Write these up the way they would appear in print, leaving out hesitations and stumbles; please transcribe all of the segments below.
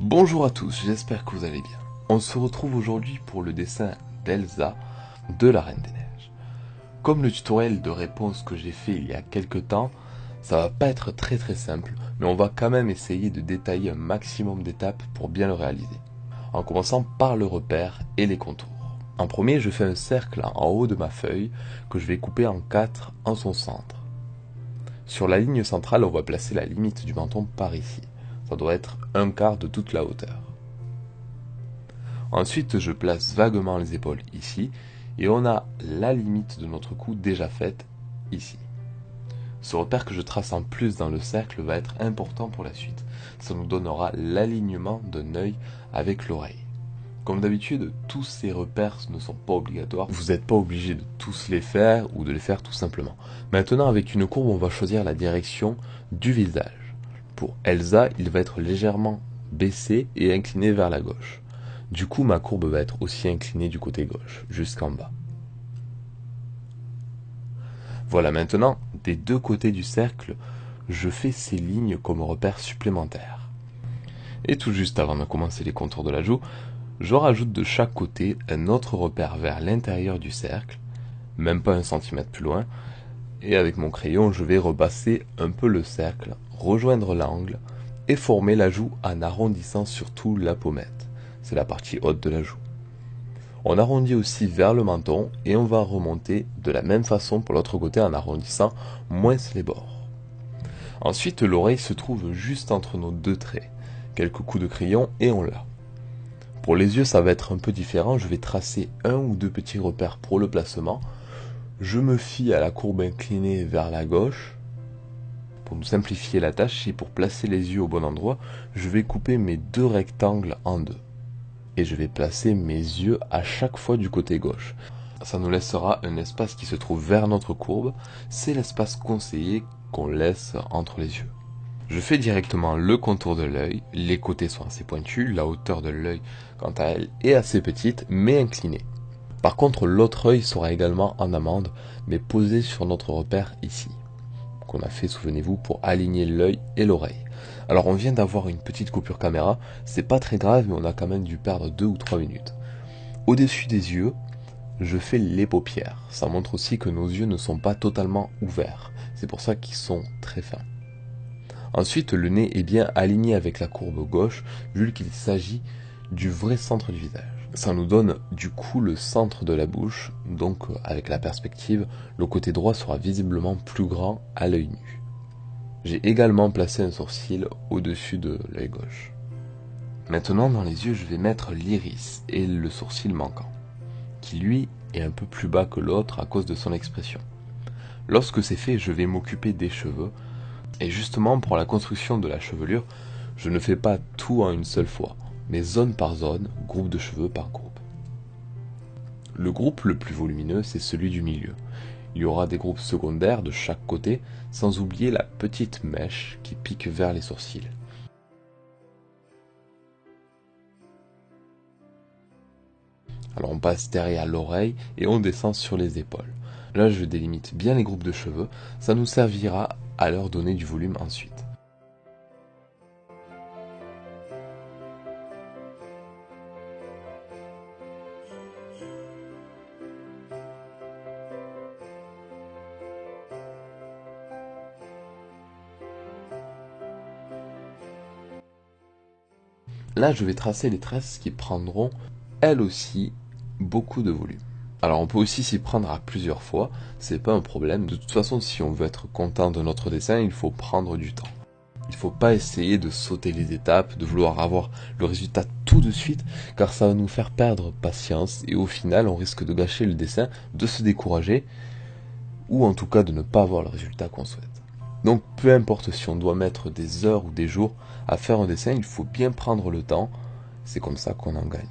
Bonjour à tous, j'espère que vous allez bien. On se retrouve aujourd'hui pour le dessin d'Elsa de la Reine des Neiges. Comme le tutoriel de réponse que j'ai fait il y a quelques temps, ça va pas être très simple, mais on va quand même essayer de détailler un maximum d'étapes pour bien le réaliser. En commençant par le repère et les contours. En premier, je fais un cercle en haut de ma feuille que je vais couper en 4 en son centre. Sur la ligne centrale, on va placer la limite du menton par ici. Ça doit être un quart de toute la hauteur. Ensuite, je place vaguement les épaules ici, et on a la limite de notre cou déjà faite ici. Ce repère que je trace en plus dans le cercle va être important pour la suite. Ça nous donnera l'alignement d'un œil avec l'oreille. Comme d'habitude, tous ces repères ne sont pas obligatoires. Vous n'êtes pas obligé de tous les faire ou de les faire tout simplement. Maintenant, avec une courbe, on va choisir la direction du visage. Pour Elsa, il va être légèrement baissé et incliné vers la gauche. Du coup, ma courbe va être aussi inclinée du côté gauche, jusqu'en bas. Voilà, maintenant, des deux côtés du cercle, je fais ces lignes comme repères supplémentaires. Et tout juste avant de commencer les contours de la joue, je rajoute de chaque côté un autre repère vers l'intérieur du cercle, même pas 1 centimètre plus loin, et avec mon crayon, je vais repasser un peu le cercle, rejoindre l'angle, et former la joue en arrondissant surtout la pommette. C'est la partie haute de la joue. On arrondit aussi vers le menton et on va remonter de la même façon pour l'autre côté en arrondissant moins les bords. Ensuite, l'oreille se trouve juste entre nos deux traits. Quelques coups de crayon et on l'a. Pour les yeux, ça va être un peu différent. Je vais tracer 1 ou 2 petits repères pour le placement. Je me fie à la courbe inclinée vers la gauche. Pour nous simplifier la tâche et pour placer les yeux au bon endroit, je vais couper mes 2 rectangles en 2. Et je vais placer mes yeux à chaque fois du côté gauche. Ça nous laissera un espace qui se trouve vers notre courbe. C'est l'espace conseillé qu'on laisse entre les yeux. Je fais directement le contour de l'œil. Les côtés sont assez pointus. La hauteur de l'œil, quant à elle, est assez petite, mais inclinée. Par contre, l'autre œil sera également en amande, mais posé sur notre repère ici. Qu'on a fait, souvenez-vous, pour aligner l'œil et l'oreille. Alors on vient d'avoir une petite coupure caméra, c'est pas très grave, mais on a quand même dû perdre 2 ou 3 minutes. Au-dessus des yeux, je fais les paupières. Ça montre aussi que nos yeux ne sont pas totalement ouverts. C'est pour ça qu'ils sont très fins. Ensuite, le nez est bien aligné avec la courbe gauche, vu qu'il s'agit du vrai centre du visage. Ça nous donne du coup le centre de la bouche, donc avec la perspective, le côté droit sera visiblement plus grand à l'œil nu. J'ai également placé un sourcil au-dessus de l'œil gauche. Maintenant, dans les yeux, je vais mettre l'iris et le sourcil manquant, qui lui est un peu plus bas que l'autre à cause de son expression. Lorsque c'est fait, je vais m'occuper des cheveux, et justement pour la construction de la chevelure, je ne fais pas tout en une seule fois, mais zone par zone, groupe de cheveux par groupe. Le groupe le plus volumineux, c'est celui du milieu. Il y aura des groupes secondaires de chaque côté, sans oublier la petite mèche qui pique vers les sourcils. Alors on passe derrière l'oreille et on descend sur les épaules. Là je délimite bien les groupes de cheveux, ça nous servira à leur donner du volume ensuite. Là, je vais tracer les tresses qui prendront, elles aussi, beaucoup de volume. Alors, on peut aussi s'y prendre à plusieurs fois, c'est pas un problème. De toute façon, si on veut être content de notre dessin, il faut prendre du temps. Il faut pas essayer de sauter les étapes, de vouloir avoir le résultat tout de suite, car ça va nous faire perdre patience et au final, on risque de gâcher le dessin, de se décourager, ou en tout cas de ne pas avoir le résultat qu'on souhaite. Donc peu importe si on doit mettre des heures ou des jours à faire un dessin, il faut bien prendre le temps, c'est comme ça qu'on en gagne.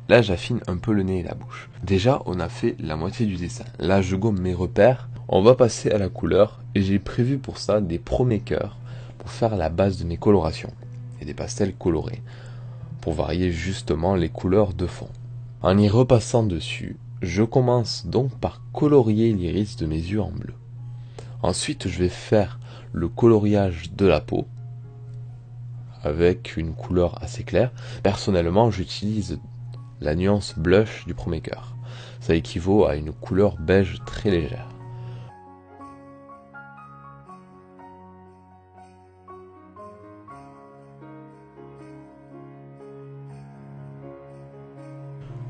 Là j'affine un peu le nez et la bouche. Déjà on a fait la moitié du dessin. Là je gomme mes repères, on va passer à la couleur et j'ai prévu pour ça des pro-makers pour faire la base de mes colorations et des pastels colorés pour varier justement les couleurs de fond. En y repassant dessus, je commence donc par colorier l'iris de mes yeux en bleu. Ensuite, je vais faire le coloriage de la peau avec une couleur assez claire. Personnellement, j'utilise la nuance blush du ProMaker. Ça équivaut à une couleur beige très légère.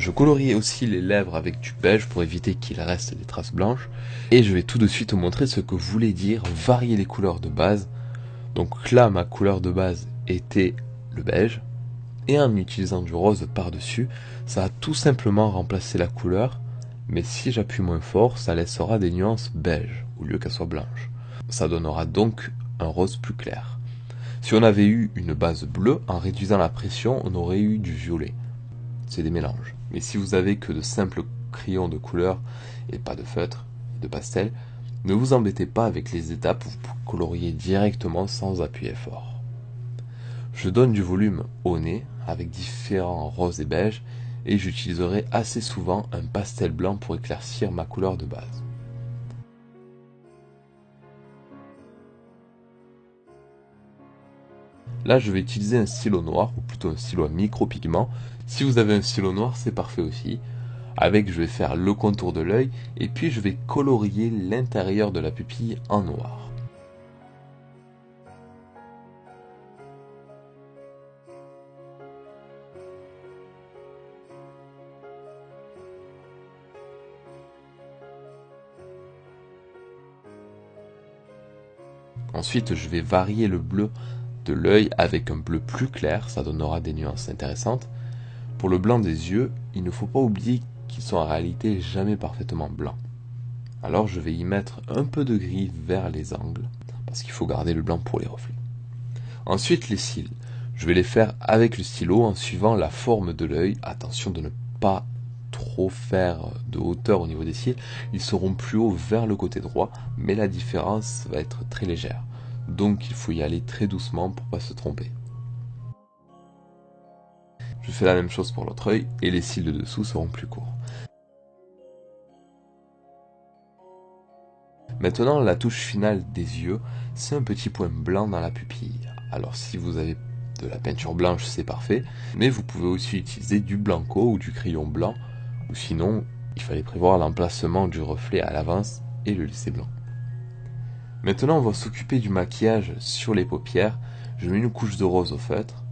Je colorie aussi les lèvres avec du beige pour éviter qu'il reste des traces blanches. Et je vais tout de suite vous montrer ce que voulait dire varier les couleurs de base. Donc là, ma couleur de base était le beige. Et en utilisant du rose par-dessus, ça a tout simplement remplacé la couleur. Mais si j'appuie moins fort, ça laissera des nuances beige au lieu qu'elles soient blanches. Ça donnera donc un rose plus clair. Si on avait eu une base bleue, en réduisant la pression, on aurait eu du violet. C'est des mélanges. Mais si vous avez que de simples crayons de couleur et pas de feutre, de pastel, ne vous embêtez pas avec les étapes, vous coloriez directement sans appuyer fort. Je donne du volume au nez avec différents roses et beiges et j'utiliserai assez souvent un pastel blanc pour éclaircir ma couleur de base. Là, je vais utiliser un stylo noir, ou plutôt un stylo à micro-pigment. Si vous avez un stylo noir, c'est parfait aussi. Avec, je vais faire le contour de l'œil, et puis je vais colorier l'intérieur de la pupille en noir. Ensuite, je vais varier le bleu de l'œil avec un bleu plus clair, ça donnera des nuances intéressantes. Pour le blanc des yeux, il ne faut pas oublier qu'ils sont en réalité jamais parfaitement blancs. Alors je vais y mettre un peu de gris vers les angles, parce qu'il faut garder le blanc pour les reflets. Ensuite les cils, je vais les faire avec le stylo en suivant la forme de l'œil. Attention de ne pas trop faire de hauteur au niveau des cils, ils seront plus hauts vers le côté droit, mais la différence va être très légère. Donc il faut y aller très doucement pour pas se tromper. Je fais la même chose pour l'autre œil et les cils de dessous seront plus courts. Maintenant, la touche finale des yeux, c'est un petit point blanc dans la pupille. Alors si vous avez de la peinture blanche, c'est parfait, mais vous pouvez aussi utiliser du blanco ou du crayon blanc, ou sinon, il fallait prévoir l'emplacement du reflet à l'avance et le laisser blanc. Maintenant, on va s'occuper du maquillage sur les paupières. Je mets une couche de rose au feutre.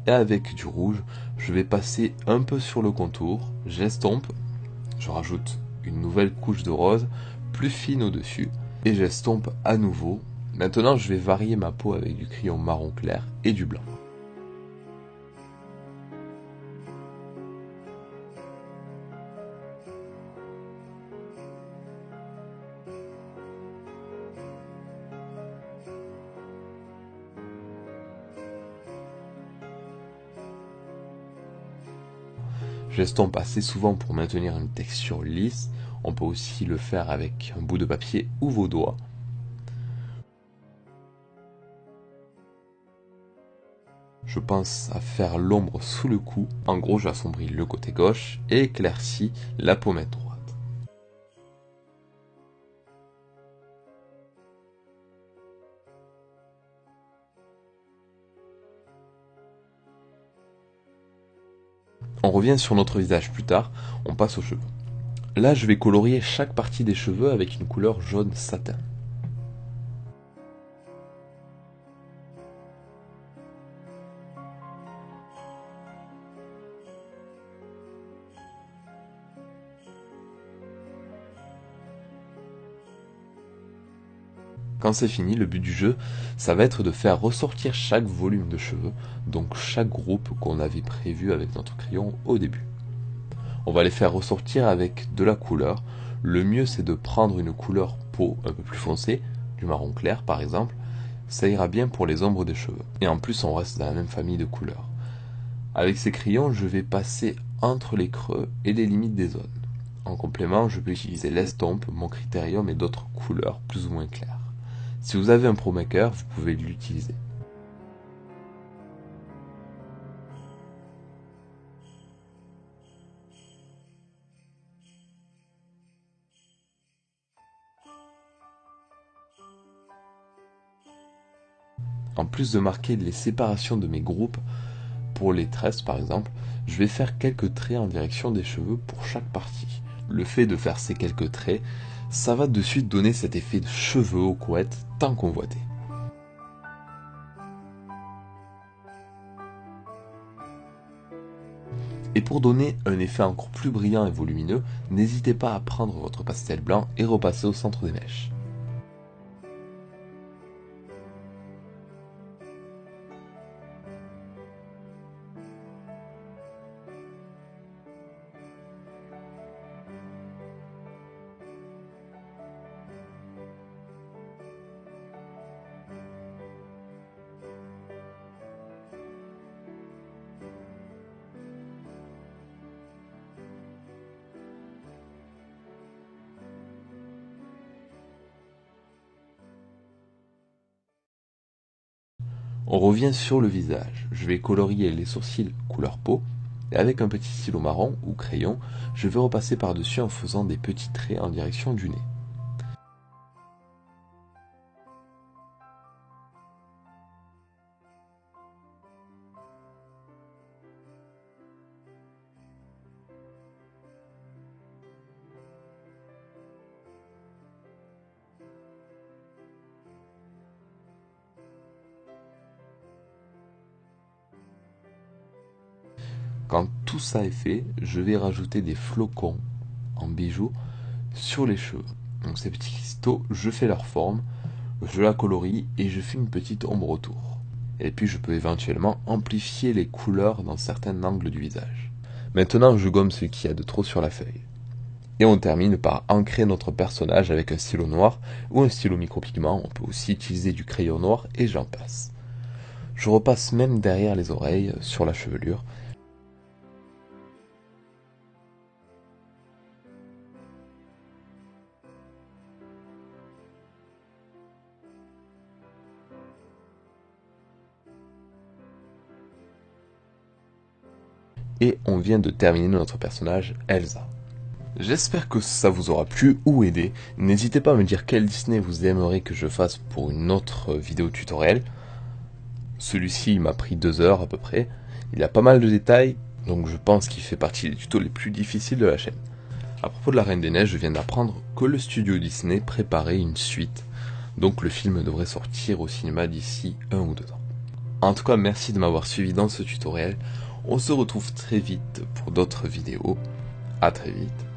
Et avec du rouge, je vais passer un peu sur le contour, j'estompe, je rajoute une nouvelle couche de rose, plus fine au-dessus, et j'estompe à nouveau. Maintenant, je vais varier ma peau avec du crayon marron clair et du blanc. J'estompe assez souvent pour maintenir une texture lisse. On peut aussi le faire avec un bout de papier ou vos doigts. Je pense à faire l'ombre sous le cou. En gros, j'assombris le côté gauche et éclaircis la pommette droite. On revient sur notre visage plus tard, on passe aux cheveux. Là, je vais colorier chaque partie des cheveux avec une couleur jaune satin. Quand c'est fini, le but du jeu, ça va être de faire ressortir chaque volume de cheveux, donc chaque groupe qu'on avait prévu avec notre crayon au début. On va les faire ressortir avec de la couleur. Le mieux, c'est de prendre une couleur peau un peu plus foncée, du marron clair par exemple. Ça ira bien pour les ombres des cheveux. Et en plus, on reste dans la même famille de couleurs. Avec ces crayons, je vais passer entre les creux et les limites des zones. En complément, je peux utiliser l'estompe, mon critérium et d'autres couleurs plus ou moins claires. Si vous avez un ProMaker, vous pouvez l'utiliser. En plus de marquer les séparations de mes groupes, pour les tresses par exemple, je vais faire quelques traits en direction des cheveux pour chaque partie. Le fait de faire ces quelques traits, ça va de suite donner cet effet de cheveux aux couettes tant convoité. Et pour donner un effet encore plus brillant et volumineux, n'hésitez pas à prendre votre pastel blanc et repasser au centre des mèches. On revient sur le visage. Je vais colorier les sourcils couleur peau et avec un petit stylo marron ou crayon, je vais repasser par-dessus en faisant des petits traits en direction du nez. Quand tout ça est fait, je vais rajouter des flocons en bijoux sur les cheveux. Donc ces petits cristaux, je fais leur forme, je la colorie et je fais une petite ombre autour. Et puis je peux éventuellement amplifier les couleurs dans certains angles du visage. Maintenant je gomme ce qu'il y a de trop sur la feuille. Et on termine par ancrer notre personnage avec un stylo noir ou un stylo micropigment. On peut aussi utiliser du crayon noir et j'en passe. Je repasse même derrière les oreilles sur la chevelure. Et on vient de terminer notre personnage Elsa. J'espère que ça vous aura plu ou aidé. N'hésitez pas à me dire quel Disney vous aimeriez que je fasse pour une autre vidéo tutoriel. Celui-ci m'a pris 2 heures à peu près. Il a pas mal de détails, donc je pense qu'il fait partie des tutos les plus difficiles de la chaîne. À propos de la Reine des Neiges, je viens d'apprendre que le studio Disney préparait une suite. Donc le film devrait sortir au cinéma d'ici 1 ou 2 ans. En tout cas, merci de m'avoir suivi dans ce tutoriel. On se retrouve très vite pour d'autres vidéos. À très vite.